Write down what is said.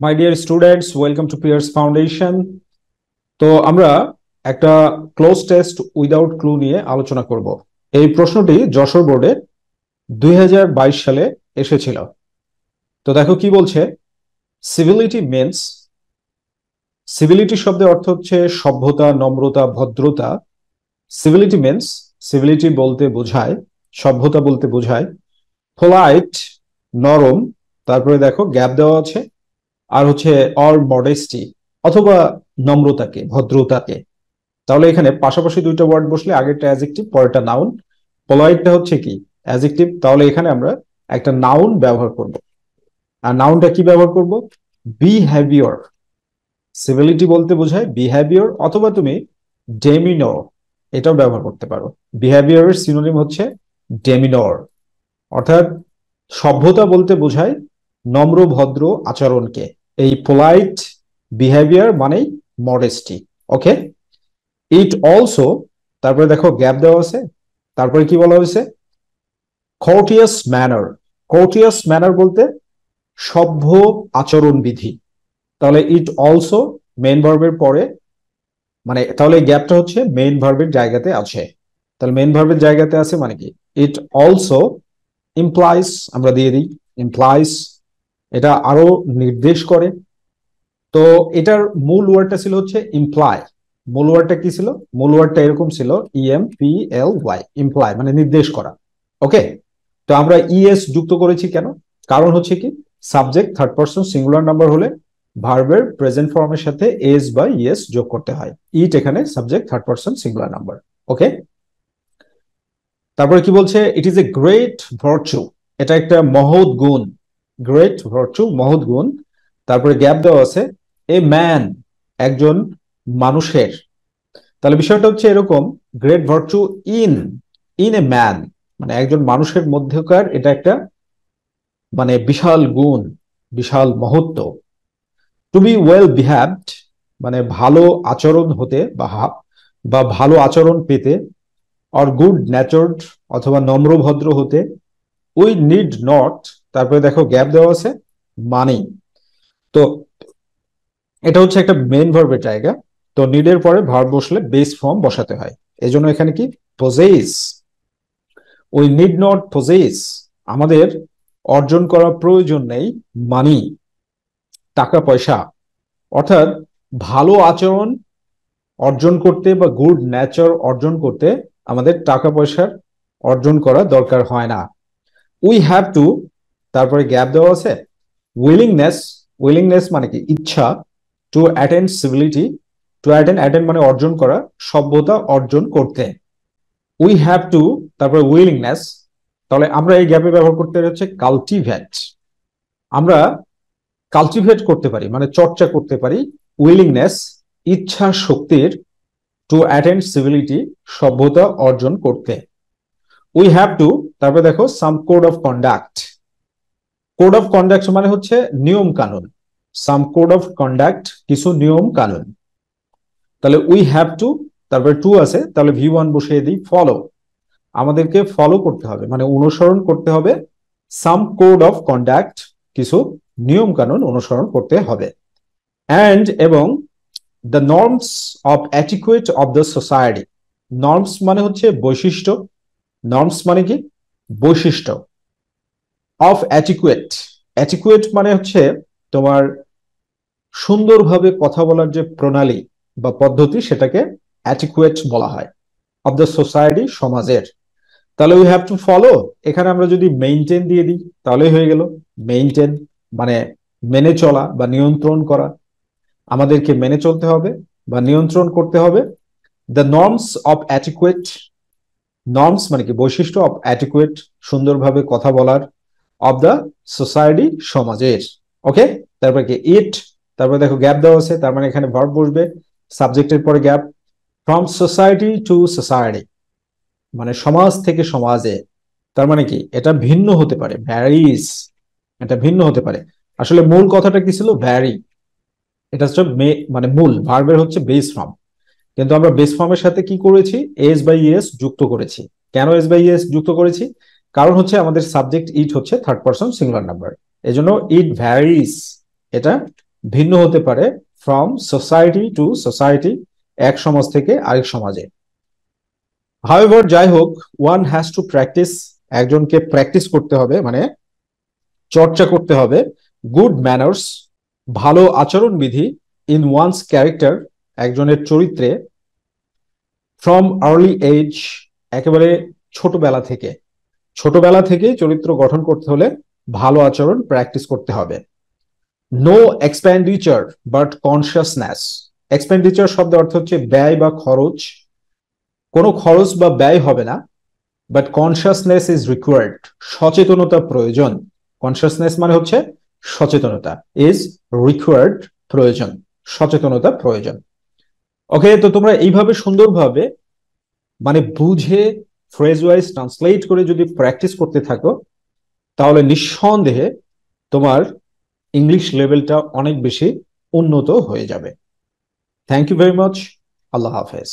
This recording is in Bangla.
My dear students, welcome to Pierce foundation. তো আমরা একটা ক্লোজ টেস্ট উইদাউট ক্লু নিয়ে আলোচনা করব। এই প্রশ্নটি যশোর বোর্ডে 2022 সালে এসেছিল। তো দেখো কি বলছে। সিভিলিটি মিন্স, সিভিলিটি শব্দের অর্থ হচ্ছে সভ্যতা, নম্রতা, ভদ্রতা। সিভিলিটি মিন্স, সিভিলিটি বলতে বোঝায়, সভ্যতা বলতে বোঝায় পোলাইট, নরম, তারপরে দেখো গ্যাপ দেওয়া আছে, আর হচ্ছে অর মডেস্টি অথবা নম্রতাকে, ভদ্রতাকে। তাহলে এখানে পাশাপাশি দুইটা ওয়ার্ড বসলে আগেরটা অ্যাডজেক্টিভ, পরেরটা নাউন। পোলাইটটা হচ্ছে কি অ্যাডজেক্টিভ, তাহলে এখানে আমরা একটা নাউন ব্যবহার করব। আর নাউনটা কি ব্যবহার করব? বিহেভিয়র। সিভিলিটি বলতে বোঝায় বিহেভিয়র, অথবা তুমি ডেমিনর এটাও ব্যবহার করতে পারো। বিহেভিয়রের সিনোনিম হচ্ছে ডেমিনর। অর্থাৎ সভ্যতা বলতে বোঝায় নম্র ভদ্র আচরণকে। এই পোলাইট বিহেভিয়ার মানেই মডেস্টি। ওকে, ইট অলসো, তারপরে দেখো গ্যাপ দেওয়া আছে, তারপরে কি বলা হয়েছে? কোর্টিয়াস ম্যানার। কোর্টিয়াস ম্যানার বলতে সভ্য আচরণ বিধি। তাহলে ইট অলসো মেইন ভার্বের পরে, মানে তাহলে গ্যাপটা হচ্ছে মেইন ভার্বের জায়গাতে আছে। তাহলে মেইন ভার্বের জায়গাতে আছে মানে কি? ইট অলসো ইমপ্লাইজ, আমরা দিয়ে দিই ইমপ্লাইজ, এটা আরো নির্দেশ করে। তো এটার মূল ওয়ার্ডটা ছিল হচ্ছে ইমপ্লাই। মূল ওয়ার্ডটা কি ছিল? মূল ওয়ার্ডটা এরকম ছিল, EMPLY, ইমপ্লাই মানে নির্দেশ করা। ওকে, তো আমরা ইএস যুক্ত করেছি কেন? কারণ হচ্ছে কি, subject third person singular number হলে ভার্বের প্রেজেন্ট ফর্মের সাথে এস বা ইএস যোগ করতে হয়। ইট এখানে subject third person singular number. Okay, তারপরে কি বলছে? It is a great virtue, এটা একটা মহৎ গুণ। গ্রেট ভার্চু, মহৎ গুণ। তারপরে গ্যাপ দেওয়া আছে, এ ম্যান, একজন মানুষের। তাহলে বিষয়টা হচ্ছে এরকম, great virtue in in a man, মানে একজন মানুষের মধ্যকার এটা একটা মানে বিশাল গুণ, বিশাল মহত্ব। টু বি ওয়েল বিহেভড, মানে ভালো আচরণ হতে বা ভালো আচরণ পেতে, অর গুড ন্যাচার্ড অথবা নম্র ভদ্র হতে। উই নিড নট, তারপরে দেখো গ্যাপ দেওয়া আছে, মানি। তো এটা হচ্ছে একটা মেইন ভার্বের জায়গা। তো নিডের পরে ভার্ব বসলে বেস ফর্ম বসাতে হয়। এজন্য এখানে কি possess, we need not possess, আমাদের অর্জন করার প্রয়োজন নেই মানি, টাকা পয়সা। অর্থাৎ ভালো আচরণ অর্জন করতে বা গুড নেচার অর্জন করতে আমাদের টাকা পয়সার অর্জন করা দরকার হয় না। উই হ্যাভ টু, তারপরে গ্যাপ দেওয়া আছে, উইলিংনেস। উইলিংনেস মানে কি? ইচ্ছা। To attend civility, to attend, attend মানে অর্জন করা, সভ্যতা অর্জন করতে। উই হ্যাভ টু, তারপরে উইলিংনেস। তাহলে আমরা এই গ্যাপে ব্যবহার করতে হচ্ছে কাল্টিভেট। আমরা কাল্টিভেট করতে পারি মানে চর্চা করতে পারি উইলিংনেস, ইচ্ছা শক্তির, টু অ্যাটেন্ড সিভিলিটি, সভ্যতা অর্জন করতে। উই হ্যাভ টু, তারপরে দেখো some code of conduct. Code of conduct মানে হচ্ছে নিয়ম কানুন। সাম কোড অফ কন্ডাক্ট, কিছু নিয়ম কানুন। তাহলে উই হ্যাভ টু, তারপরে টু আছে, তাহলে V1 বসিয়ে দিই, ফলো। আমাদেরকে ফলো করতে হবে মানে অনুসরণ করতে হবে সাম কোড অফ কন্ডাক্ট, কিছু নিয়ম কানুন অনুসরণ করতে হবে। অ্যান্ড এবং the norms of অ্যাটিকুয়েট of the society. Norms মানে হচ্ছে বৈশিষ্ট্য। নর্মস মানে কি? বৈশিষ্ট্য। অফ অ্যাটিকুয়েট, অ্যাটিকুয়েট মানে হচ্ছে তোমার সুন্দরভাবে কথা বলার যে প্রণালী বা পদ্ধতি, সেটাকে অ্যাটিকুয়েট বলা হয়। অফ দ্য সোসাইটি, সমাজের। তাহলে উই হ্যাভ টু ফলো, এখানে আমরা যদি মেইনটেইন দিয়ে দিই তাহলে হয়ে গেল। মেইনটেইন মানে মেনে চলা বা নিয়ন্ত্রণ করা। আমাদেরকে মেনে চলতে হবে বা নিয়ন্ত্রণ করতে হবে। দ্য নর্মস অফ অ্যাটিকুয়েট, নর্মস মানে কি? বৈশিষ্ট্য, অফ অ্যাটিকুয়েট সুন্দরভাবে কথা বলার, অফ দ্য সোসাইটি সমাজের। ওকে, তারপরে কি ইট, তারপরে দেখো গ্যাপ দেওয়া আছে, তার মানে এখানে ভার্ব বসবে, সাবজেক্টের পরে gap. From society two society মানে সমাজ থেকে সমাজে। তার মানে কি? এটা ভিন্ন হতে পারে, ভ্যারিস, এটা ভিন্ন হতে পারে। আসলে মূল কথাটা কি ছিল? ভ্যারি। এটা হচ্ছে মানে মূল ভার্বের হচ্ছে বেস ফর্ম, কিন্তু আমরা বেস ফর্মের সাথে কি করেছি? এস বাই এস যুক্ত করেছি। কেন এস বাই এস যুক্ত করেছি? কারণ হচ্ছে আমাদের সাবজেক্ট ইট হচ্ছে থার্ড পারসন সিঙ্গুলার নাম্বার, এজন্য ইট ভ্যারিস, এটা ভিন্ন হতে পারে ফ্রম সোসাইটি টু সোসাইটি, এক সমাজ থেকে আরেক সমাজে। হাউএভার, যাই হোক, ওয়ান হ্যাজ টু প্র্যাকটিস, একজনকে প্র্যাকটিস করতে হবে, মানে চর্চা করতে হবে, গুড ম্যানার্স, ভালো আচরণবিধি, ইন ওয়ানস ক্যারেক্টার, একজনের চরিত্রে, ফ্রম আর্লি এজ, একেবারে ছোটবেলা থেকে, ছোটবেলা থেকে চরিত্র গঠন করতে হলে ভালো আচরণ প্র্যাকটিস করতে হবে। No expenditure but consciousness, expenditure শব্দের অর্থ হচ্ছে ব্যয় বা খরচ, কোনো খরচ বা ব্যয় হবে না, বাট কনসিয়াসনেস ইজ রিকোয়ার্ড, সচেতনতা প্রয়োজন, কনসিয়াসনেস মানে হচ্ছে সচেতনতা, ইজ রিকোয়ার্ড প্রয়োজন, সচেতনতা প্রয়োজন। ওকে, তো তোমরা এইভাবে সুন্দরভাবে মানে বুঝে ফ্রেজ ওয়াইজ ট্রান্সলেট করে যদি প্র্যাকটিস করতে থাকো, তাহলে নিঃসন্দেহে তোমার ইংলিশ লেভেলটা অনেক বেশি উন্নত হয়ে যাবে। Thank you very much. আল্লাহ হাফেজ।